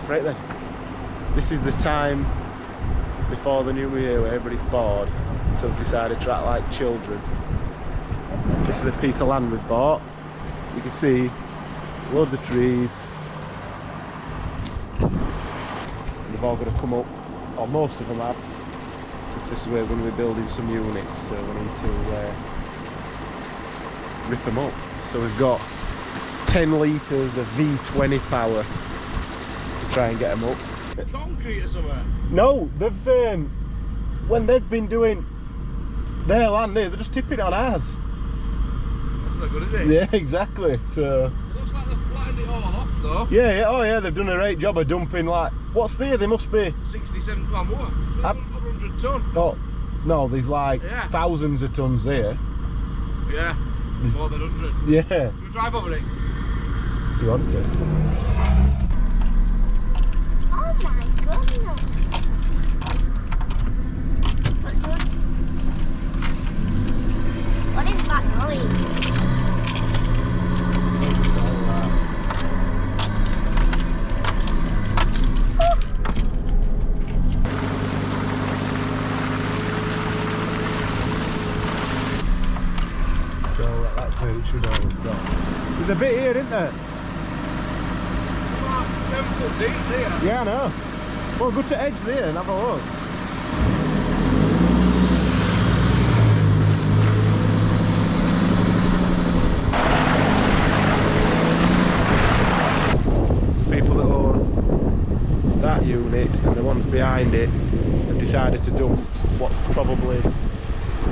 Right then, this is the time before the new year where everybody's bored, so we've decided to act like children. This is a piece of land we've bought. You can see loads of trees. They've all got to come up, or most of them have. This is where we're going to be building some units, so we need to rip them up. So we've got 10 litres of V20 power to try and get them up. Concrete or something? No, they've when they've been doing their land there, they're just tipping it on ours. That's not good, is it? Yeah, exactly. So it looks like they've flattened it all off though. yeah, oh yeah, they've done a great job of dumping, like, what's there? They must be 67 tonne more. 100 tonne. Oh no, there's like thousands of tons there. Yeah, more than 100. Yeah. Can we drive over it? If you want to. Oh my goodness. What is that noise? So that's where it should always go. There's a bit here, isn't there? About 10 foot deep there. Yeah, I know. Well, go to edge there and have a look. People that own that unit and the ones behind it have decided to dump what's probably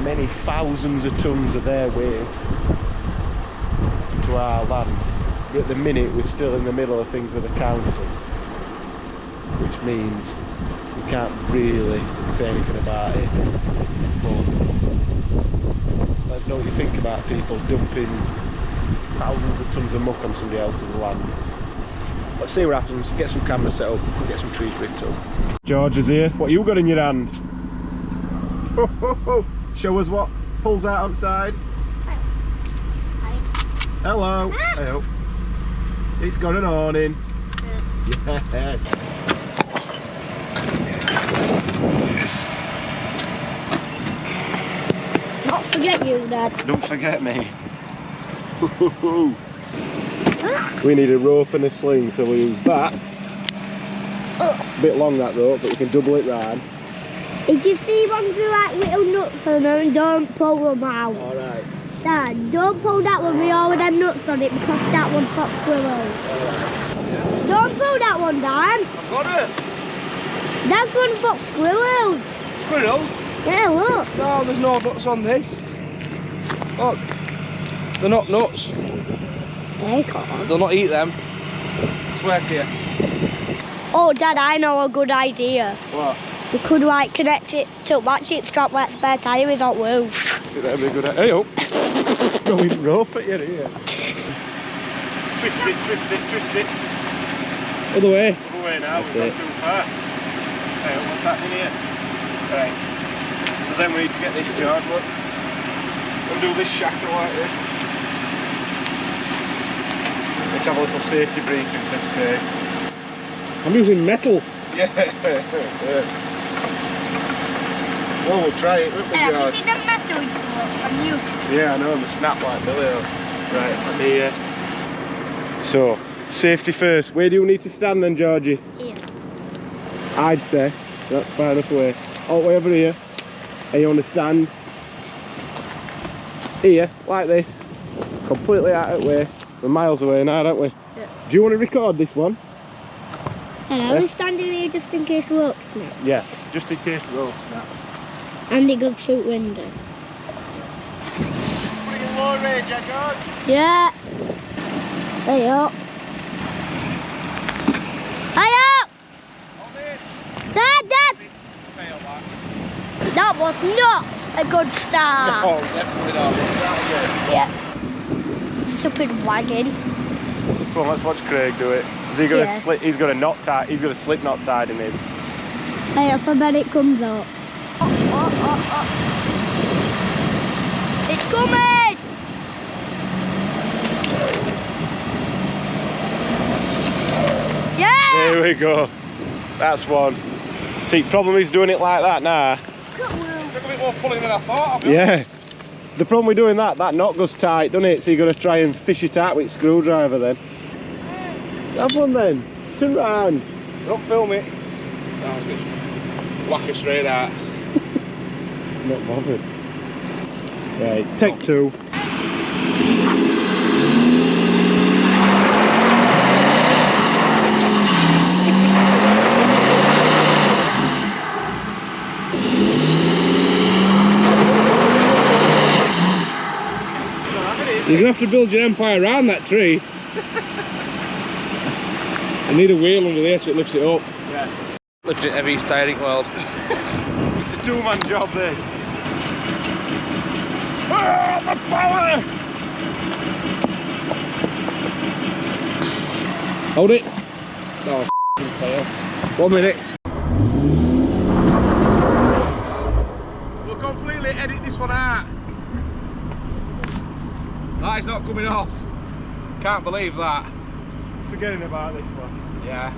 many thousands of tons of their waste to our land. But at the minute we're still in the middle of things with the council, which means we can't really say anything about it. But let's know what you think about people dumping thousands of tons of muck on somebody else's land. Let's see what happens, get some cameras set up, get some trees ripped up. George is here. What you got in your hand? Ho, ho, ho. Show us what pulls out on the side. Hello. Hello. It's got an awning. Yes. Yes. Not forget you, Dad. Don't forget me. We need a rope and a sling, so we'll use that. It's a bit long, that rope, but we can double it round. If you see ones with like little nuts on them, don't pull them out. Alright. Dad, don't pull that one with all them nuts on it because that one's got squirrels. Alright. Don't pull that one, Dan. I've got it. That one's got squirrels. Squirrels? Yeah, look. No, there's no nuts on this. Look. They're not nuts. They can't. They'll not eat them. I swear to you. Oh, Dad, I know a good idea. What? We could like connect it to match it strap where spare tyre without wheels. That'd be a good idea. Hey up! Going rope at you here. Twist it, twist it, twist it. Other way. Other way now, That's we've it. gone too far. Hey up, what's happening here? Right. So then we need to get this, George, look. Undo this shackle like this. Let's have a little safety briefing first, Craig. I'm using metal. Yeah. Well, we'll try it, won't we, Have you George? seen the metal from YouTube? Yeah, I know, the snap like Billy. Right, let me So, safety first. Where do you need to stand then, Georgie? Here. I'd say that's far enough away. All the way over here. And you understand? Here, like this. Completely out of the way. We're miles away now, aren't we? Yeah. Do you want to record this one? And I was standing here just in case ropes snap. Yeah, just in case ropes snap. And it goes through window. Pretty low range, George. Yeah. Hey up. Hey up! Dad! That was not a good start. Oh, definitely not. What's that again? Yeah. Stupid wagon. Come on, let's watch Craig do it. Is he gonna Yeah. slip? He's got a knot tie. He's got a slip knot tied in his. Hey up, and then it comes up. It's coming! There Yeah! Here we go. That's one. See, problem is doing it like that now. Took a bit more pulling than I thought. Yeah. The problem with doing that knot goes tight, doesn't it? So you've got to try and fish it out with a screwdriver then. Have one then. Turn round. Don't film it. No, just whack it straight out. Not bothered. Right, take two. You're going to have to build your empire around that tree. You need a wheel under there so it lifts it up. Yeah. Lifting heaviest tiring world. It's a two-man job, this. Oh, the power! Hold it. Oh, fail. 1 minute. We'll completely edit this one out. That is not coming off. Can't believe that. Forgetting about this one. Yeah.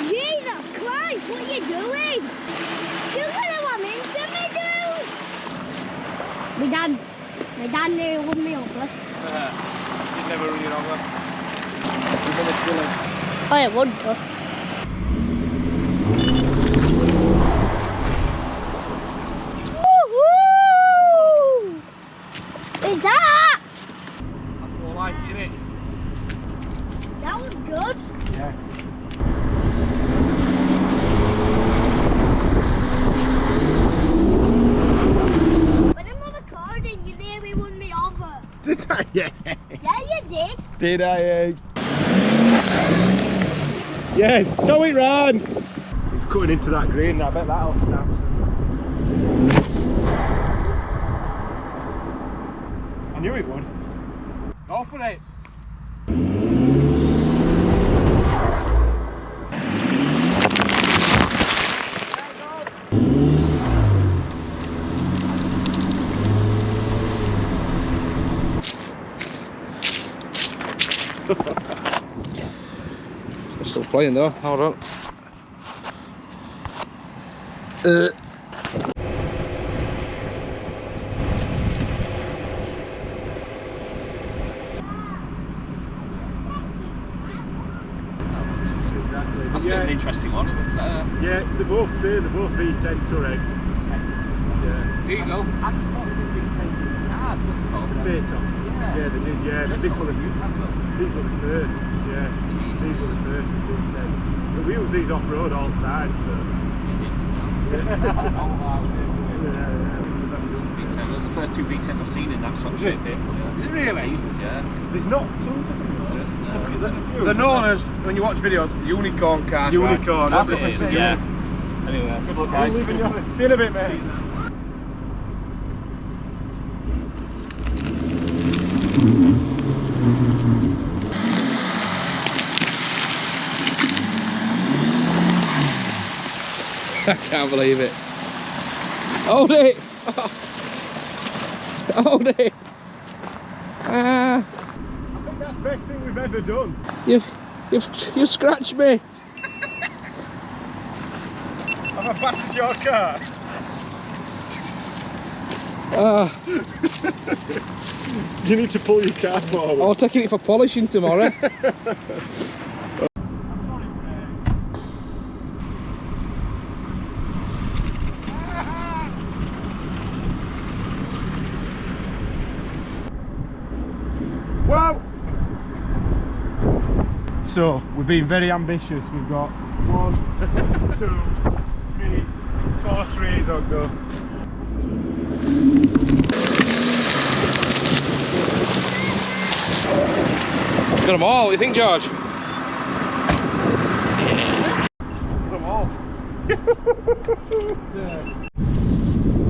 Jesus Christ, what are you doing? You're gonna run into me, dude! My dad nearly won me over. You'd never run it over. Oh, it would though. Woohoo! Is that? That's more like it, innit? That was good. Yeah. When I'm recording, you nearly won me over. Did I? Yeah. Yeah, you did. Did I? Yes, tow it round. He's cutting into that green. I bet that'll snap. I knew it would. Go for it. It's still playing though, hold on. That's a bit of an interesting one. Yeah, they're both V10 Touaregs. Yeah. Diesel. I just thought they did V10 cars. V10. Yeah, they did, yeah. But these were the first, yeah. These were the first with V10s. But we use these off-road all the time, so. V10, those are the first two V10s I've seen in that sort of shape vehicle. Yeah. Really? Jesus, yeah. There's not tons of them. They're known as, when you watch videos, unicorn cars. Unicorn, That's that's what it is, yeah. Anyway, good luck guys. See you in a bit, mate. See you then. I can't believe it. Hold it! Hold it! Ah! I think that's the best thing we've ever done. You've scratched me. Have I battered your car? You need to pull your car forward. I'm taking it for polishing tomorrow. Wow! So, we've been very ambitious. We've got 1, 2, 3, 4 trees on go. Got them all, what do you think, George? Got them all.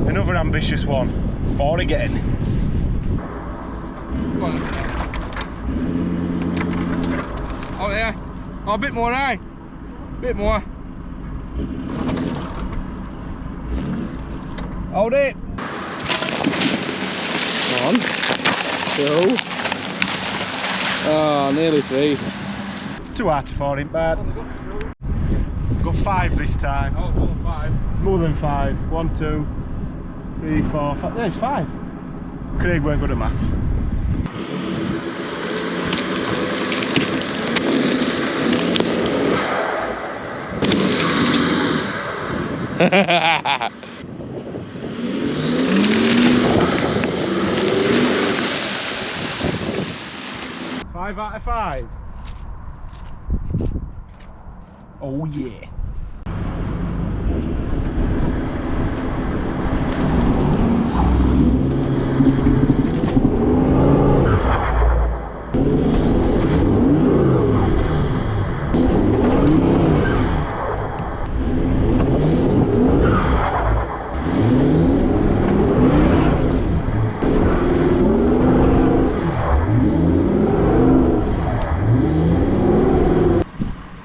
Another ambitious one. 4 again. Oh yeah. Oh, a bit more, aye. A bit more. Hold it. 1, 2. Oh, nearly 3. too hard to fall in, bad. Got 5 this time. Oh, more than 5. More than 5. 1, 2, 3, 4, 5. There's 5. Craig weren't good at maths. Five out of 5. Oh yeah.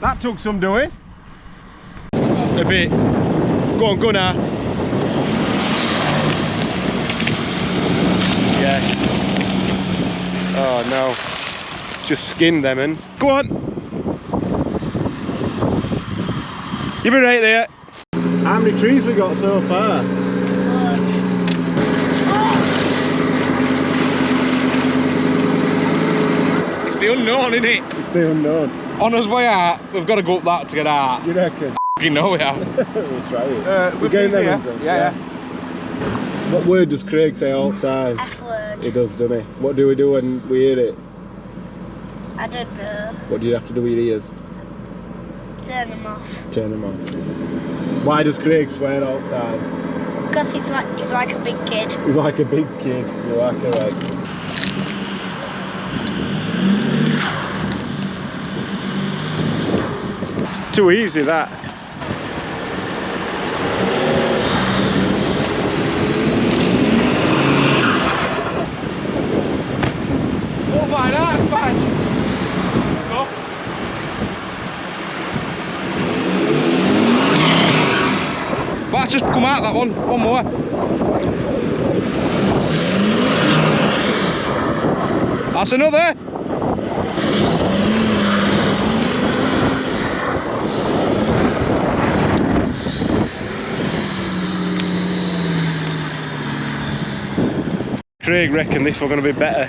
That took some doing. A bit. Go on, Gunnar. Yeah. Oh no. Just skinned them ends. Go on. You be right there. How many trees we got so far? It's the unknown, isn't it? It's the unknown. On us way out, we've got to go up that to get out. You reckon? You know we have. We'll try it. We're getting them here. in then? Yeah. What word does Craig say all the time? F word. He does, doesn't he? What do we do when we hear it? I don't know. What do you have to do with your ears? Turn them off. Turn them on. Why does Craig swear all the time? Because he's like a big kid. He's like a big kid. You like it, right? It's too easy, that. Oh my, that's fine. Go. That's just come out, that one. One more. That's another. Craig reckoned this was going to be better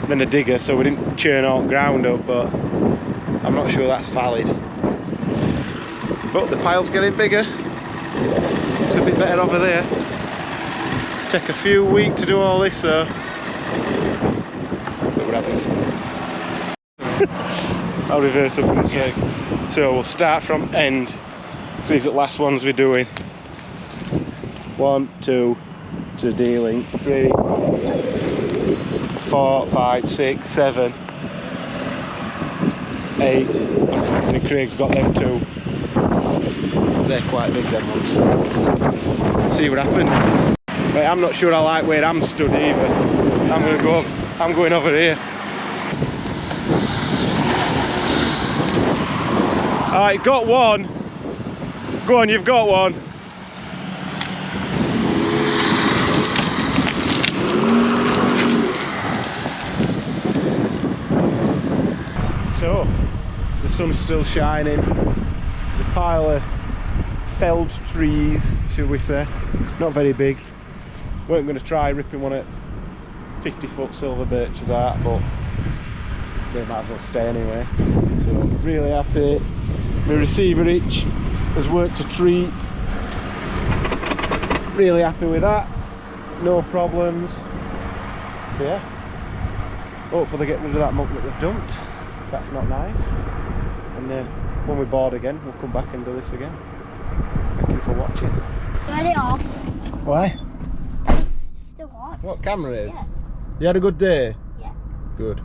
than a digger, so we didn't churn all ground up, but I'm not sure that's valid. But the pile's getting bigger. It's a bit better over there. Take a few weeks to do all this, so but we're having fun. I'll reverse up in a sec. So we'll start from end. These are the last ones we're doing. 1, 2 to D-link, 3, 4, 5, 6, 7, 8. And Craig's got them 2. They're quite big, them ones. See what happens. But I'm not sure I like where I'm stood either. I'm going over here. Alright, got one. Go on, you've got one. So, the sun's still shining. There's a pile of felled trees, should we say. Not very big. Weren't going to try ripping one at 50-foot silver birches out, but they might as well stay anyway. So, really happy. My receiver hitch has worked a treat. Really happy with that. No problems. So, yeah. Hopefully they get rid of that muck that they've dumped. That's not nice. And when we're bored again, we'll come back and do this again. Thank you for watching. Turn it off. Why? Still on. What camera is? Yeah. You had a good day? Yeah. Good.